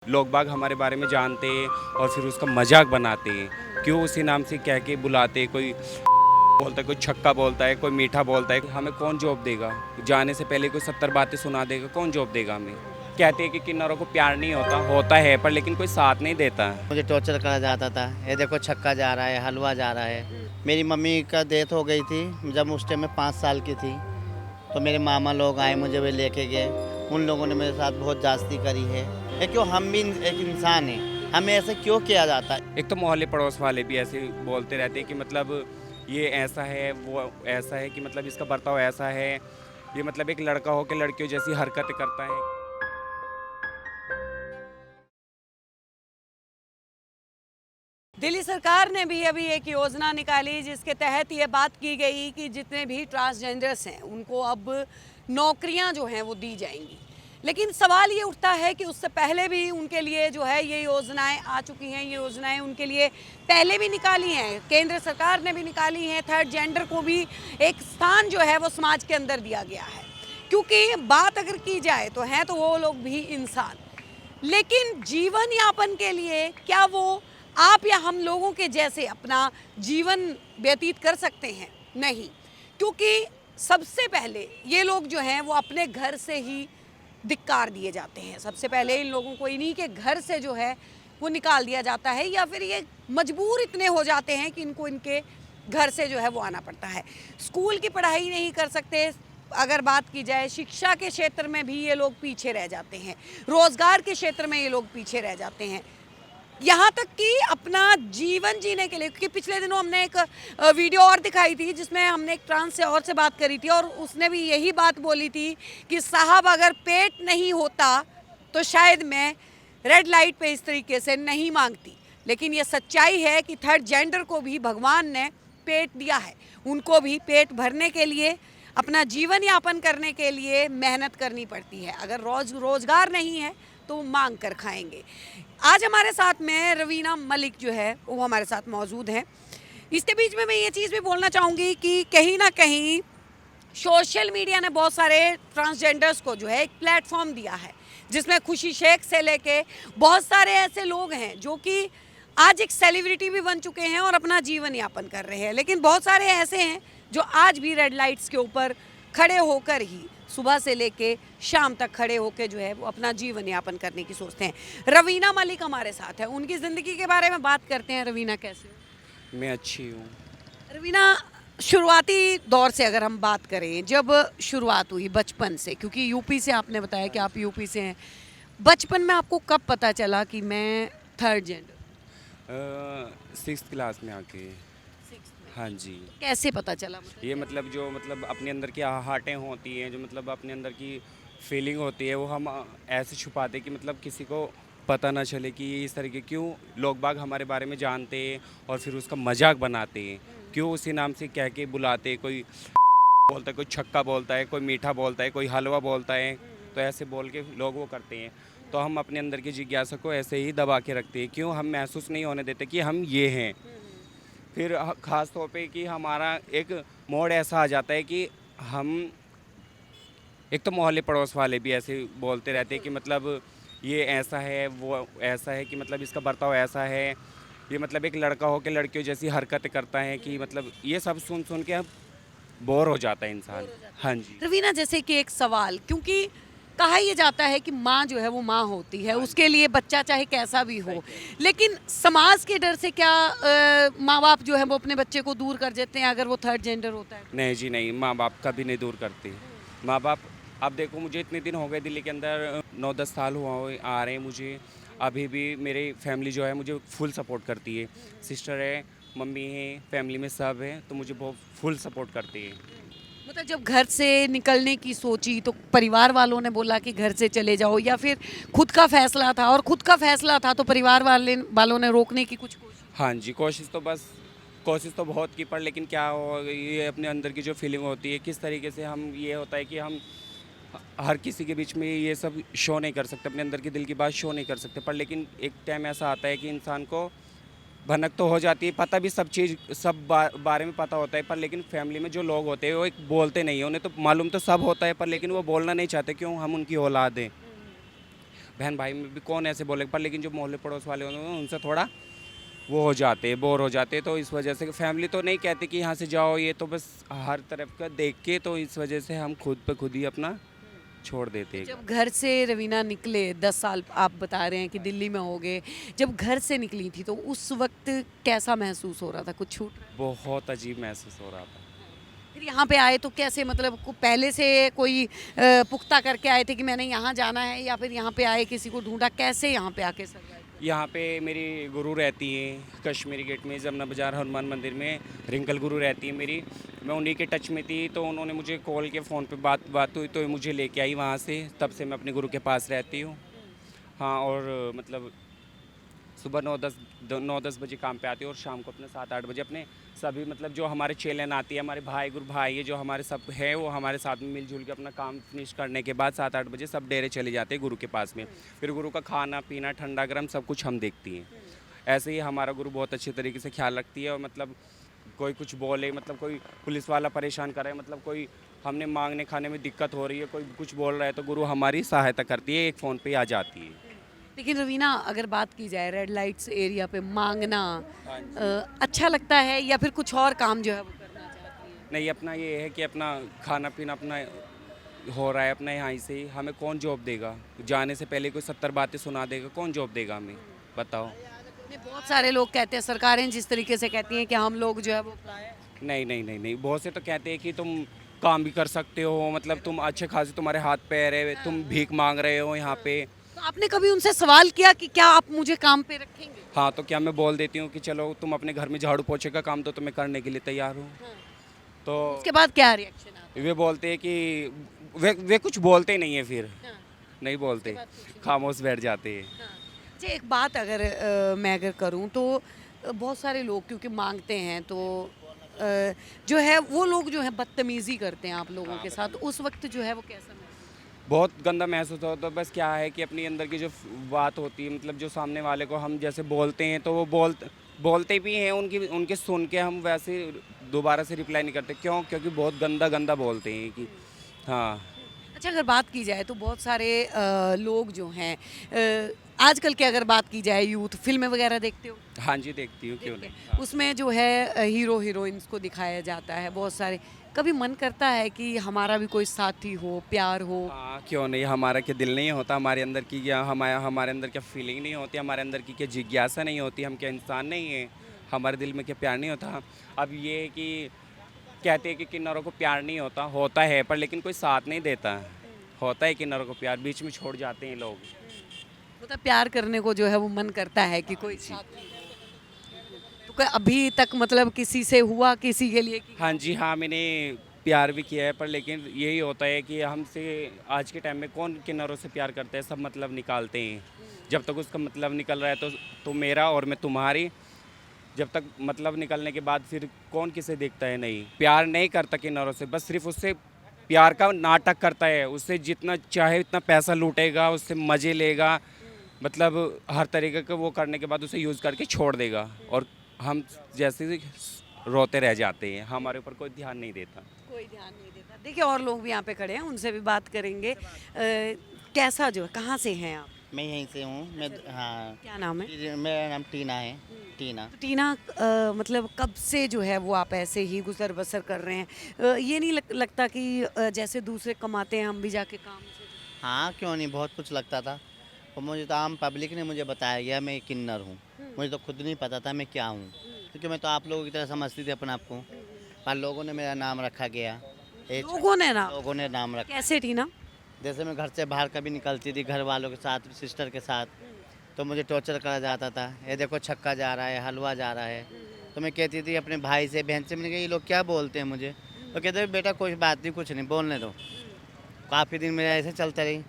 लोग बाग हमारे बारे में जानते हैं और फिर उसका मजाक बनाते हैं। क्यों उसी नाम से कह के बुलाते हैं। कोई बोलता है, कोई छक्का बोलता है, कोई मीठा बोलता है। हमें कौन जॉब देगा? जाने से पहले कोई 70 बातें सुना देगा, कौन जॉब देगा हमें? कहते हैं कि किन्नरों को प्यार नहीं होता, होता है पर लेकिन कोई साथ नहीं देता है। मुझे टॉर्चर करा जाता था। ये देखो छक्का जा रहा है, हलवा जा रहा है। मेरी मम्मी का डेथ हो गई थी जब उस टाइम मैं 5 साल की थी। तो मेरे मामा लोग आए, मुझे वे लेके गए। उन लोगों ने मेरे साथ बहुत जास्ती करी है। ये क्यों, हम भी एक इंसान हैं, हमें ऐसे क्यों किया जाता है? एक तो मोहल्ले पड़ोस वाले भी ऐसे बोलते रहते हैं कि मतलब ये ऐसा है, वो ऐसा है, कि मतलब इसका बर्ताव ऐसा है, ये मतलब एक लड़का हो के लड़कियों जैसी हरकतें करता है। दिल्ली सरकार ने भी अभी एक योजना निकाली जिसके तहत ये बात की गई कि जितने भी ट्रांसजेंडर्स हैं उनको अब नौकरियां जो हैं वो दी जाएंगी। लेकिन सवाल ये उठता है कि उससे पहले भी उनके लिए जो है ये योजनाएं आ चुकी हैं। ये योजनाएं उनके लिए पहले भी निकाली हैं, केंद्र सरकार ने भी निकाली हैं। थर्ड जेंडर को भी एक स्थान जो है वो समाज के अंदर दिया गया है, क्योंकि बात अगर की जाए तो हैं तो वो लोग भी इंसान। लेकिन जीवन यापन के लिए क्या वो आप या हम लोगों के जैसे अपना जीवन व्यतीत कर सकते हैं? नहीं, क्योंकि सबसे पहले ये लोग जो हैं वो अपने घर से ही धिक्कार दिए जाते हैं। सबसे पहले इन लोगों को इन्हीं के घर से जो है वो निकाल दिया जाता है, या फिर ये मजबूर इतने हो जाते हैं कि इनको इनके घर से जो है वो आना पड़ता है। स्कूल की पढ़ाई नहीं कर सकते। अगर बात की जाए शिक्षा के क्षेत्र में भी ये लोग पीछे रह जाते हैं, रोजगार के क्षेत्र में ये लोग पीछे रह जाते हैं, यहाँ तक कि अपना जीवन जीने के लिए। क्योंकि पिछले दिनों हमने एक वीडियो और दिखाई थी जिसमें हमने एक ट्रांस से और से बात करी थी, और उसने भी यही बात बोली थी कि साहब अगर पेट नहीं होता तो शायद मैं रेड लाइट पे इस तरीके से नहीं मांगती। लेकिन ये सच्चाई है कि थर्ड जेंडर को भी भगवान ने पेट दिया है। उनको भी पेट भरने के लिए, अपना जीवन यापन करने के लिए मेहनत करनी पड़ती है। अगर रोजगार नहीं है तो मांग कर खाएंगे। आज हमारे साथ में रवीना मलिक जो है वो हमारे साथ मौजूद हैं। इसके बीच में मैं ये चीज़ भी बोलना चाहूँगी कि कहीं ना कहीं सोशल मीडिया ने बहुत सारे ट्रांसजेंडर्स को जो है एक प्लेटफॉर्म दिया है, जिसमें खुशी शेख से लेके बहुत सारे ऐसे लोग हैं जो कि आज एक सेलिब्रिटी भी बन चुके हैं और अपना जीवन यापन कर रहे हैं। लेकिन बहुत सारे ऐसे हैं जो आज भी रेड लाइट्स के ऊपर खड़े होकर ही सुबह से लेके शाम तक खड़े होकर जो है वो अपना जीवन यापन करने की सोचते हैं। रवीना मलिक हमारे साथ है, उनकी ज़िंदगी के बारे में बात करते हैं। रवीना कैसे हो? मैं अच्छी हूँ। रवीना, शुरुआती दौर से अगर हम बात करें, जब शुरुआत हुई बचपन से, क्योंकि यूपी से आपने बताया कि आप यूपी से हैं, बचपन में आपको कब पता चला कि मैं थर्ड जेंडर? 6th क्लास में आके। हाँ जी। कैसे पता चला? ये मतलब जो मतलब अपने अंदर की आहटें होती हैं, जो मतलब अपने अंदर की फीलिंग होती है, वो हम ऐसे छुपाते हैं कि मतलब किसी को पता ना चले कि ये इस तरीके। क्यों लोग बाग हमारे बारे में जानते हैं और फिर उसका मजाक बनाते हैं। क्यों उसी नाम से कह के बुलाते हैं। कोई बोलता है, कोई छक्का बोलता है, कोई मीठा बोलता है, कोई हलवा बोलता है, तो ऐसे बोल के लोग वो करते हैं। तो हम अपने अंदर की जिज्ञासा को ऐसे ही दबा के रखते हैं। क्यों हम महसूस नहीं होने देते कि हम ये हैं। फिर ख़ास तौर पे कि हमारा एक मोड़ ऐसा आ जाता है कि हम, एक तो मोहल्ले पड़ोस वाले भी ऐसे बोलते रहते हैं कि मतलब ये ऐसा है, वो ऐसा है, कि मतलब इसका बर्ताव ऐसा है, ये मतलब एक लड़का हो के लड़कियों जैसी हरकतें करता है, कि मतलब ये सब सुन सुन के अब बोर हो जाता है इंसान। हाँ जी। रवीना, जैसे कि एक सवाल, क्योंकि कहा यह जाता है कि माँ जो है वो माँ होती है, उसके लिए बच्चा चाहे कैसा भी हो। लेकिन समाज के डर से क्या माँ बाप जो है वो अपने बच्चे को दूर कर देते हैं अगर वो थर्ड जेंडर होता है? नहीं जी नहीं, माँ बाप कभी नहीं दूर करते। माँ बाप, अब देखो मुझे इतने दिन हो गए दिल्ली के अंदर, 9-10 साल आ रहे हैं मुझे। अभी भी मेरी फैमिली जो है मुझे फुल सपोर्ट करती है। सिस्टर है, मम्मी है, फैमिली में सब है, तो मुझे बहुत फुल सपोर्ट करती है। मतलब जब घर से निकलने की सोची तो परिवार वालों ने बोला कि घर से चले जाओ, या फिर खुद का फैसला था? और खुद का फैसला था तो परिवार वालों ने रोकने की कुछ कोशिश? हाँ जी, कोशिश तो बहुत की, पर लेकिन क्या हो, ये अपने अंदर की जो फीलिंग होती है, किस तरीके से हम, ये होता है कि हम हर किसी के बीच में ये सब शो नहीं कर सकते, अपने अंदर की दिल की बात शो नहीं कर सकते। पर लेकिन एक टाइम ऐसा आता है कि इंसान को भनक तो हो जाती है, पता भी सब चीज़, सब बारे में पता होता है, पर लेकिन फैमिली में जो लोग होते हैं वो एक बोलते नहीं हैं। उन्हें तो मालूम तो सब होता है, पर लेकिन वो बोलना नहीं चाहते। क्यों? हम उनकी औलाद हैं। बहन भाई में भी कौन ऐसे बोलेगा, पर लेकिन जो मोहल्ले पड़ोस वाले होते हैं उनसे थोड़ा वो हो जाते हैं, बोर हो जाते हैं। तो इस वजह से फैमिली तो नहीं कहती कि यहाँ से जाओ, ये तो बस हर तरफ का देख के, तो इस वजह से हम खुद पे खुद ही अपना छोड़ देते हैं। जब घर से रवीना निकले, 10 साल आप बता रहे हैं कि दिल्ली में हो गए, जब घर से निकली थी तो उस वक्त कैसा महसूस हो रहा था? कुछ छूट रहा? बहुत अजीब महसूस हो रहा था। फिर यहाँ पे आए तो कैसे, मतलब पहले से कोई पुख्ता करके आए थे कि मैंने यहाँ जाना है, या फिर यहाँ पे आए किसी को ढूंढा, कैसे यहाँ पे आके सर्वाइव? यहाँ पे मेरी गुरु रहती है कश्मीरी गेट में, जमुना बाज़ार हनुमान मंदिर में रिंकल गुरु रहती है मेरी। मैं उन्हीं के टच में थी, तो उन्होंने मुझे कॉल के फ़ोन पे बात हुई, तो मुझे लेके आई वहाँ से। तब से मैं अपने गुरु के पास रहती हूँ। हाँ, और मतलब सुबह 9-10 बजे काम पे आती हूँ, और शाम को अपने 7-8 बजे अपने सभी मतलब जो हमारे चेलन आती है, हमारे भाई गुरु भाई है जो हमारे सब है, वो हमारे साथ में मिलजुल के अपना काम फिनिश करने के बाद 7-8 बजे सब डेरे चले जाते हैं गुरु के पास में। फिर गुरु का खाना पीना ठंडा गर्म सब कुछ हम देखती हैं। ऐसे ही हमारा गुरु बहुत अच्छे तरीके से ख्याल रखती है। और मतलब कोई कुछ बोले, मतलब कोई पुलिस वाला परेशान करे, मतलब कोई हमने मांगने खाने में दिक्कत हो रही है, कोई कुछ बोल रहा है, तो गुरु हमारी सहायता करती है, एक फ़ोन पे आ जाती है। लेकिन रवीना, अगर बात की जाए रेड लाइट्स एरिया पे मांगना अच्छा लगता है, या फिर कुछ और काम जो है वो करना चाहती है? नहीं, अपना ये है कि अपना खाना पीना अपना हो रहा है अपना यहाँ से ही, हमें कौन जॉब देगा? जाने से पहले कोई 70 बातें सुना देगा, कौन जॉब देगा हमें, बताओ? नहीं, बहुत सारे लोग कहते हैं, सरकारें जिस तरीके से कहती हैं कि हम लोग जो है वो नहीं नहीं नहीं नहीं, बहुत से तो कहते हैं कि तुम काम भी कर सकते हो, मतलब तुम अच्छे खासे तुम्हारे हाथ पैर है, तुम भीख मांग रहे हो यहाँ पे। तो आपने कभी उनसे सवाल किया कि क्या आप मुझे काम पे रखेंगे? हाँ, तो क्या मैं बोल देती हूँ कि चलो तुम अपने घर में झाड़ू पोछे का काम, तो मैं करने के लिए तैयार हूँ। तो उसके बाद क्या रिएक्शन आता वे बोलते हैं कि वे कुछ बोलते ही नहीं है, फिर है? हाँ, नहीं बोलते, खामोश बैठ जाते हैं। हाँ। अच्छा, एक बात अगर मैं अगर करूं तो बहुत सारे लोग क्योंकि मांगते हैं, तो जो है वो लोग जो है बदतमीजी करते हैं आप लोगों के साथ, उस वक्त जो है वो कैसा महसूस? बहुत गंदा महसूस होता है। बस क्या है कि अपनी अंदर की जो बात होती है, मतलब जो सामने वाले को हम जैसे बोलते हैं, तो वो बोलते भी हैं, उनके सुन के हम वैसे दोबारा से रिप्लाई नहीं करते। क्यों? क्योंकि बहुत गंदा बोलते हैं कि हाँ। अच्छा, अगर बात की जाए तो बहुत सारे लोग जो हैं, आजकल की अगर बात की जाए, यूथ फिल्में वगैरह देखते हो? हाँ जी, देखती हूँ, क्यों देखते नहीं। हैं। उसमें जो है हीरो हीरोइंस को दिखाया जाता है बहुत सारे। कभी मन करता है कि हमारा भी कोई साथी हो, प्यार हो? हाँ, क्यों नहीं, हमारा क्या दिल नहीं होता, हमारे अंदर की क्या हमारे अंदर क्या फीलिंग नहीं होती, हमारे अंदर की क्या जिज्ञासा नहीं होती, हम क्या इंसान नहीं हैं, हमारे दिल में क्या प्यार नहीं होता? अब ये है कि कहते हैं कि किन्नरों को प्यार नहीं होता है, पर लेकिन कोई साथ नहीं देता। होता है किन्नरों को प्यार, बीच में छोड़ जाते हैं लोग। मतलब प्यार करने को जो है वो मन करता है कि कोई साथी हो। तो कोई अभी तक मतलब किसी से हुआ किसी के लिए कि हाँ जी, हाँ, मैंने प्यार भी किया है, पर लेकिन यही होता है कि हमसे आज के टाइम में कौन किन्नरों से प्यार करते हैं, सब मतलब निकालते हैं। जब तक उसका मतलब निकल रहा है तो मेरा और मैं तुम्हारी, जब तक मतलब निकलने के बाद फिर कौन किसे देखता है? नहीं, प्यार नहीं करता किन्नरों से, बस सिर्फ उससे प्यार का नाटक करता है। उससे जितना चाहे उतना पैसा लूटेगा, उससे मज़े लेगा, मतलब हर तरीके का वो करने के बाद उसे यूज़ करके छोड़ देगा, और हम जैसे रोते रह जाते हैं, हमारे ऊपर कोई ध्यान नहीं देता। कोई ध्यान नहीं देता? देखिए, और लोग भी यहाँ पे खड़े हैं, उनसे भी बात करेंगे। कैसा जो है, कहाँ से हैं आप? मैं यहीं से हूँ। मैं हाँ, क्या नाम है? मेरा नाम टीना है। टीना। तो टीना, मतलब कब से जो है वो आप ऐसे ही गुजर बसर कर रहे हैं? ये नहीं लगता कि जैसे दूसरे कमाते हैं हम भी जाके काम से? हाँ, क्यों नहीं, बहुत कुछ लगता था। और मुझे तो आम पब्लिक ने मुझे बताया गया मैं किन्नर हूँ। मुझे तो खुद नहीं पता था मैं क्या हूँ, क्योंकि मैं तो आप लोगों की तरह समझती थी अपने आप को, पर लोगों ने मेरा नाम रखा गया। लोगों ने ना? लोगों ने नाम रखा। कैसे टीना? जैसे मैं घर से बाहर कभी निकलती थी घर वालों के साथ, सिस्टर के साथ, तो मुझे टॉर्चर करा जाता था। ये देखो छक्का जा रहा है, हलवा जा रहा है। तो मैं कहती थी अपने भाई से बहन से, मैंने कहा ये लोग क्या बोलते हैं मुझे? तो कहते बेटा कोई बात नहीं, कुछ नहीं, बोलने दो। काफ़ी दिन मेरा ऐसे चलता रही।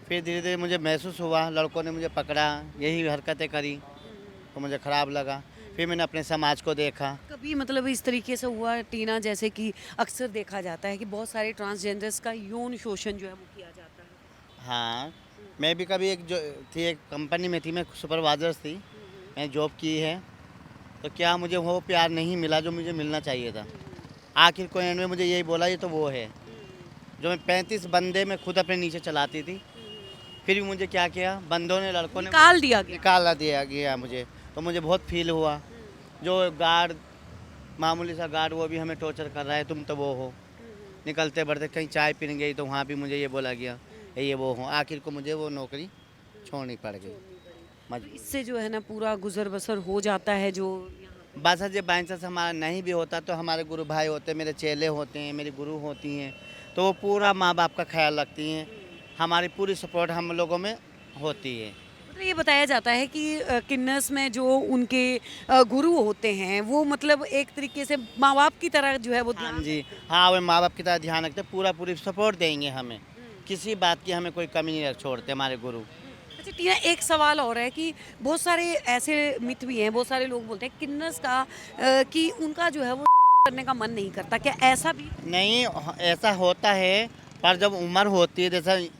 फिर धीरे धीरे मुझे महसूस हुआ, लड़कों ने मुझे पकड़ा, यही हरकतें करी, तो मुझे ख़राब लगा। फिर मैंने अपने समाज को देखा। कभी मतलब इस तरीके से हुआ टीना, जैसे कि अक्सर देखा जाता है कि बहुत सारे ट्रांसजेंडर्स का यौन शोषण जो है वो किया जाता है? हाँ, मैं भी कभी एक कंपनी में थी, मैं सुपरवाइजर थी, मैंने जॉब की है। तो क्या मुझे वो प्यार नहीं मिला जो मुझे मिलना चाहिए था। आखिर को एंड में मुझे यही बोला ये तो वो है जो मैं 35 बंदे में खुद अपने नीचे चलाती थी, फिर भी मुझे क्या किया, बंदों ने, लड़कों ने निकाल दिया गया। निकाल दिया गया मुझे। तो मुझे बहुत फील हुआ। जो गार्ड, मामूली सा गार्ड, वो भी हमें टॉर्चर कर रहा है, तुम तो वो हो। निकलते बढ़ते कहीं चाय पीने गई तो वहाँ भी मुझे ये बोला गया, ये वो हो। आखिर को मुझे वो नौकरी छोड़नी पड़ गई मजबूर। इससे जो है ना पूरा गुजर बसर हो जाता है जो यहाँ बस जब बाई चांस हमारा नहीं भी होता तो हमारे गुरु भाई होते हैं, मेरे चेले होते हैं, मेरी गुरु होती हैं, तो वो पूरा माँ बाप का ख्याल रखती हैं। हमारी पूरी सपोर्ट हम लोगों में होती है। मतलब ये बताया जाता है कि किन्नस में जो उनके गुरु होते हैं वो मतलब एक तरीके से माँ बाप की तरह जो है वो हाँ ध्यान जी, हाँ, वो माँ बाप की तरह ध्यान रखते, पूरा पूरी सपोर्ट देंगे हमें। किसी बात की हमें कोई कमी नहीं छोड़ते हमारे गुरु। अच्छा टीना, एक सवाल और है कि बहुत सारे ऐसे मिथ भी हैं, बहुत सारे लोग बोलते हैं किन्नस का कि उनका जो है वो करने का मन नहीं करता, क्या ऐसा भी? नहीं, ऐसा होता है, पर जब उम्र होती है, जैसे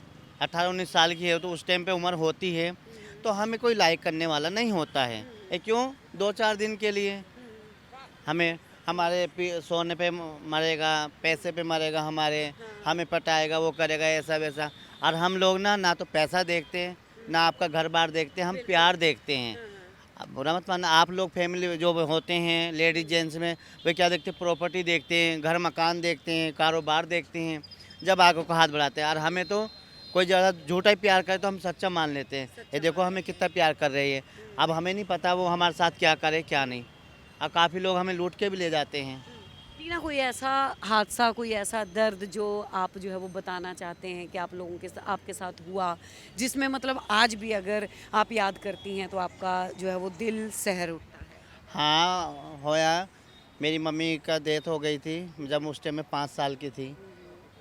18-19 साल की है, तो उस टाइम पे उम्र होती है, तो हमें कोई लाइक करने वाला नहीं होता है। ये क्यों? 2-4 दिन के लिए हमें हमारे सोने पे मरेगा, पैसे पे मरेगा हमारे, हमें पटाएगा, वो करेगा, ऐसा वैसा। और हम लोग ना तो पैसा देखते हैं, ना आपका घर बार देखते हैं, हम प्यार देखते हैं। अब बुरा मत मानना, आप लोग फैमिली जो होते हैं लेडीज जेंट्स में, वे क्या देखते हैं? प्रॉपर्टी देखते हैं, घर मकान देखते हैं, कारोबार देखते हैं, जब आगे को हाथ बढ़ाते हैं। और हमें तो कोई ज़्यादा झूठा ही प्यार करे तो हम सच्चा मान लेते हैं, ये देखो हमें कितना प्यार कर रही है। अब हमें नहीं पता वो हमारे साथ क्या करे क्या नहीं, और काफ़ी लोग हमें लूट के भी ले जाते हैं। टीना, कोई ऐसा हादसा, कोई ऐसा दर्द जो आप जो है वो बताना चाहते हैं कि आप लोगों के आपके साथ हुआ, जिसमें मतलब आज भी अगर आप याद करती हैं तो आपका जो है वो दिल सहर उठता है? हाँ, होया। मेरी मम्मी का डेथ हो गई थी जब उस टाइम में 5 साल की थी।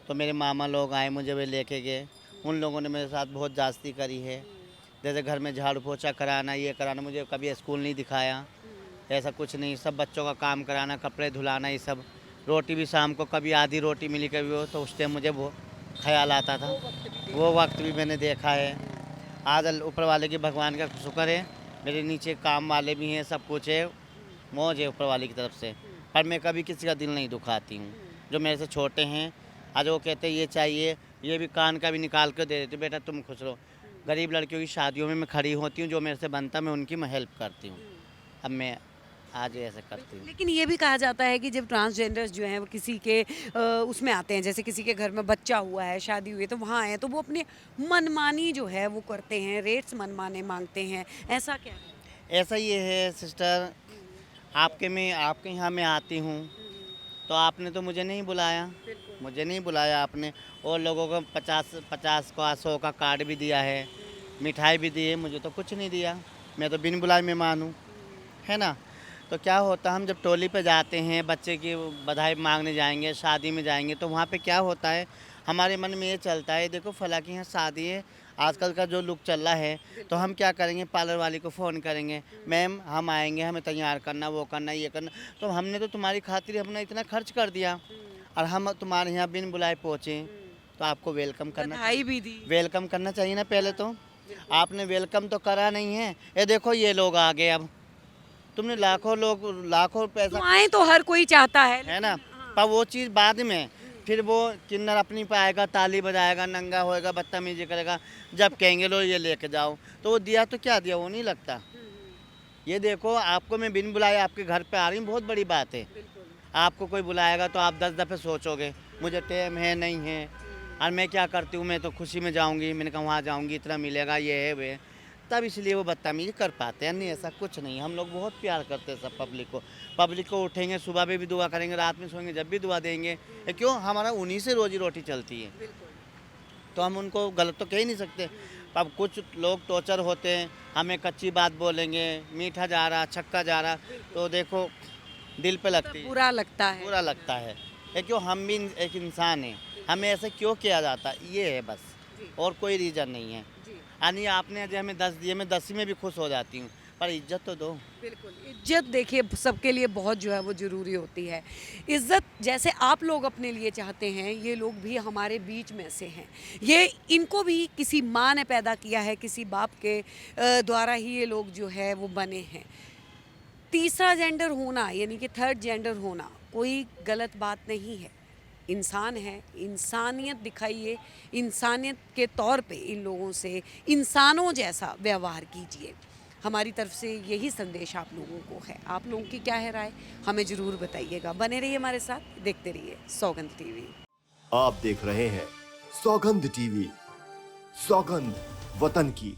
तो मेरे मामा लोग आए, मुझे वे लेके गए। उन लोगों ने मेरे साथ बहुत जास्ती करी है, जैसे घर में झाड़ू पोछा कराना, ये कराना। मुझे कभी स्कूल नहीं दिखाया, ऐसा कुछ नहीं। सब बच्चों का काम कराना, कपड़े धुलाना, ये सब। रोटी भी शाम को कभी आधी रोटी मिली कभी वो, तो उस टाइम मुझे वो ख्याल आता था। वो वक्त भी मैंने देखा है। आज ऊपर वाले की, भगवान का शुक्र है, मेरे नीचे काम वाले भी हैं, सब कुछ है, मौज है ऊपर वाले की तरफ से। पर मैं कभी किसी का दिल नहीं दुखाती हूँ। जो मेरे से छोटे हैं, आज वो कहते हैं ये चाहिए, ये भी कान का भी निकाल कर दे देते, बेटा तुम खुश रहो। गरीब लड़कियों की शादियों में मैं खड़ी होती हूँ, जो मेरे से बनता मैं उनकी मैं हेल्प करती हूँ। अब मैं आज ऐसे करती हूँ। लेकिन ये भी कहा जाता है कि जब ट्रांसजेंडर्स जो हैं वो किसी के उसमें आते हैं, जैसे किसी के घर में बच्चा हुआ है, शादी हुई है, तो वहाँ आए तो वो अपने मनमानी जो है वो करते हैं, रेट्स मनमाने मांगते हैं, ऐसा क्या है? ऐसा ये है सिस्टर, आपके यहाँ मैं आती हूँ, तो आपने तो मुझे नहीं बुलाया, मुझे नहीं बुलाया आपने। और लोगों को 50 का 100 का कार्ड भी दिया है, मिठाई भी दी है, मुझे तो कुछ नहीं दिया। मैं तो बिन बुलाए मेहमान हूँ, है ना। तो क्या होता, हम जब टोली पे जाते हैं, बच्चे की बधाई मांगने जाएंगे, शादी में जाएंगे, तो वहाँ पे क्या होता है, हमारे मन में ये चलता है, देखो फला की यहाँ शादी है, आजकल का जो लुक चल रहा है, तो हम क्या करेंगे, पार्लर वाली को फ़ोन करेंगे, मैम हम आएंगे, हमें तैयार करना, वो करना, ये करना। तो हमने तो तुम्हारी खातिर हमने इतना खर्च कर दिया, और हम तुम्हारे यहाँ बिन बुलाए पहुँचे, तो आपको वेलकम करना, बधाई भी दी। वेलकम करना चाहिए ना। पहले तो आपने वेलकम तो करा नहीं है। ये देखो ये लोग आ गए, अब तुमने लाखों पैसा, तो आए तो हर कोई चाहता है ना, पर वो चीज़ बाद में। फिर वो किन्नर अपनी पे आएगा, ताली बजाएगा, नंगा होएगा, बदतमीजी करेगा, जब कहेंगे लो ये लेके जाओ, तो वो दिया तो क्या दिया, वो नहीं लगता। ये देखो, आपको मैं बिन बुलाए आपके घर पे आ रही हूँ, बहुत बड़ी बात है। आपको कोई बुलाएगा तो आप 10 दफ़े सोचोगे, मुझे टाइम है नहीं है, और मैं क्या करती हूँ, मैं तो खुशी में जाऊँगी, मैंने कहा वहाँ जाऊँगी, इतना मिलेगा, ये है वे, तब इसलिए वो बदतमीजी कर पाते हैं। नहीं, ऐसा कुछ नहीं। हम लोग बहुत प्यार करते हैं सब पब्लिक को उठेंगे, सुबह भी दुआ करेंगे, रात में सोएंगे जब भी दुआ देंगे। ये क्यों, हमारा उन्हीं से रोजी रोटी चलती है, तो हम उनको गलत तो कह ही नहीं सकते। अब कुछ लोग टॉर्चर होते हैं, हमें कच्ची बात बोलेंगे, मीठा जा रहा, छक्का जा रहा, तो देखो दिल पे लगती है, बुरा लगता है। बुरा लगता है। ये क्यों, हम भी एक इंसान हैं, हमें ऐसे क्यों किया जाता, ये है बस, और कोई रीज़न नहीं है। यानी आपने जो हमें 10 दिए, मैं 10 में भी खुश हो जाती हूँ, पर इज्जत तो दो। बिल्कुल, इज्जत देखिए सबके लिए बहुत जो है वो ज़रूरी होती है। इज्जत जैसे आप लोग अपने लिए चाहते हैं, ये लोग भी हमारे बीच में से हैं। ये इनको भी किसी माँ ने पैदा किया है, किसी बाप के द्वारा ही ये लोग जो है वो बने हैं। तीसरा जेंडर होना यानी कि थर्ड जेंडर होना कोई गलत बात नहीं है। इंसान है, इंसानियत दिखाइए, इंसानियत के तौर पे इन लोगों से इंसानों जैसा व्यवहार कीजिए। हमारी तरफ से यही संदेश आप लोगों को है। आप लोगों की क्या है राय, हमें ज़रूर बताइएगा। बने रहिए हमारे साथ, देखते रहिए सौगंध टीवी। आप देख रहे हैं सौगंध टीवी, सौगंध वतन की।